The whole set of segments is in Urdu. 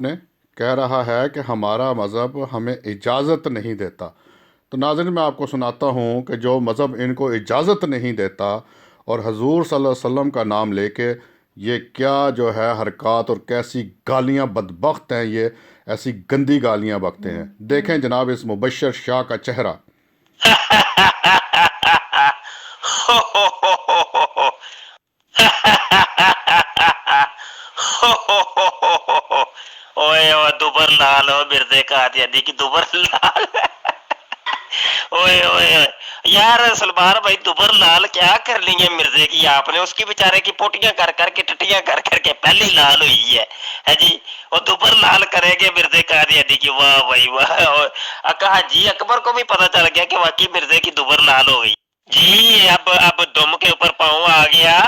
نے کہہ رہا ہے کہ ہمارا مذہب ہمیں اجازت نہیں دیتا۔ تو ناظرین، میں آپ کو سناتا ہوں کہ جو مذہب ان کو اجازت نہیں دیتا اور حضور صلی اللہ علیہ وسلم کا نام لے کے یہ کیا جو ہے حرکات اور کیسی گالیاں بدبخت ہیں، یہ ایسی گندی گالیاں بکتے ہیں۔ دیکھیں جناب اس مبشر شاہ کا چہرہ۔ اوئے اوئے دوبر لال ہو مرزے قادیانی کی دوبر لال۔ اوئے اوئے اوئے یار سلمان بھائی دوبر لال کیا کر لی ہے مرزے کی آپ نے؟ اس کی بیچارے کی پوٹیاں کر کر کے ٹٹیاں کر کر کے پہلی لال ہوئی ہے جی، وہ دوبر لال کرے گے مرزے قادیانی کی؟ واہ بھائی واہ! کہا جی اکبر کو بھی پتہ چل گیا کہ واقعی مرزے کی دوبر لال ہو گئی جی۔ اب دم کے اوپر پاؤں آ گیا،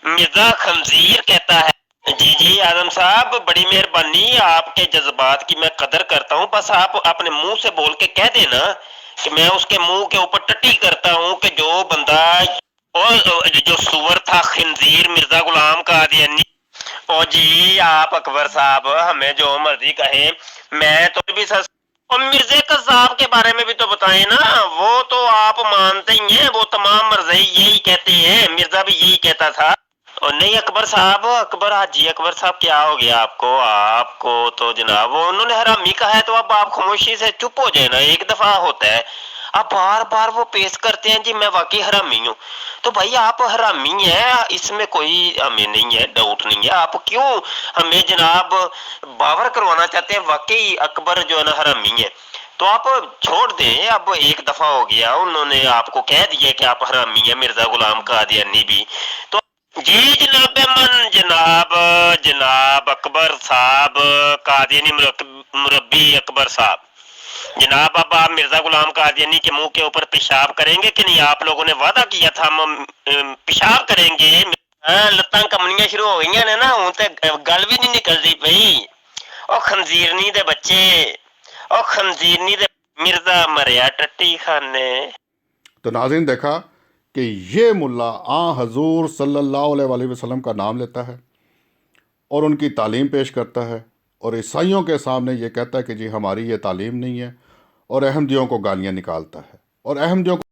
مرزا خنزیر کہتا ہے۔ جی جی اعظم صاحب بڑی مہربانی، آپ کے جذبات کی میں قدر کرتا ہوں، بس آپ اپنے منہ سے بول کے کہہ دینا کہ میں اس کے منہ کے اوپر ٹٹی کرتا ہوں کہ جو بندہ جو سور تھا خنزیر مرزا غلام قادیانی۔ او جی آپ اکبر صاحب ہمیں جو مرضی کہیں، میں تو بھی اور مرزا قذاب کے بارے میں بھی تو بتائیں نا، وہ تو آپ مانتے ہی ہیں، وہ تمام مرزا یہی کہتے ہیں، مرزا بھی یہی کہتا تھا۔ اور نہیں اکبر صاحب، اکبر حاجی اکبر صاحب کیا ہو گیا آپ کو تو جناب وہ انہوں نے حرامی کہا ہے تو اب آپ خاموشی سے چپ ہو جائے نا، ایک دفعہ ہوتا ہے۔ اب بار بار وہ پیش کرتے ہیں جی میں واقعی حرامی ہوں، تو بھائی آپ حرامی ہیں، اس میں کوئی ہمیں نہیں ہے، ڈاؤٹ نہیں ہے، آپ کیوں ہمیں جناب باور کروانا چاہتے ہیں واقعی اکبر جو ہے نا حرامی ہے؟ تو آپ چھوڑ دیں، اب ایک دفعہ ہو گیا، انہوں نے آپ کو کہہ دیا کہ آپ حرامی ہیں مرزا غلام قادیانی بھی۔ تو جی جناب من جناب اکبر صاحب قادیانی مربی اکبر صاحب، جناب اب آپ مرزا غلام قادیانی کے منہ کے اوپر پیشاب کریں گے کہ نہیں؟ آپ لوگوں نے وعدہ کیا تھا ہم پیشاب کریں گے۔ لتاں کمنیاں شروع ہو گئی ہیں نا، ہوں تے گل بھی نہیں نکلتی پئی۔ او خنزیرنی دے بچے، او خنزیرنی دے مرزا مریا ٹٹی خانے۔ تو ناظرین دیکھا کہ یہ ملا حضور صلی اللہ علیہ وسلم کا نام لیتا ہے اور ان کی تعلیم پیش کرتا ہے، اور عیسائیوں کے سامنے یہ کہتا ہے کہ جی ہماری یہ تعلیم نہیں ہے، اور احمدیوں کو گالیاں نکالتا ہے، اور احمدیوں کو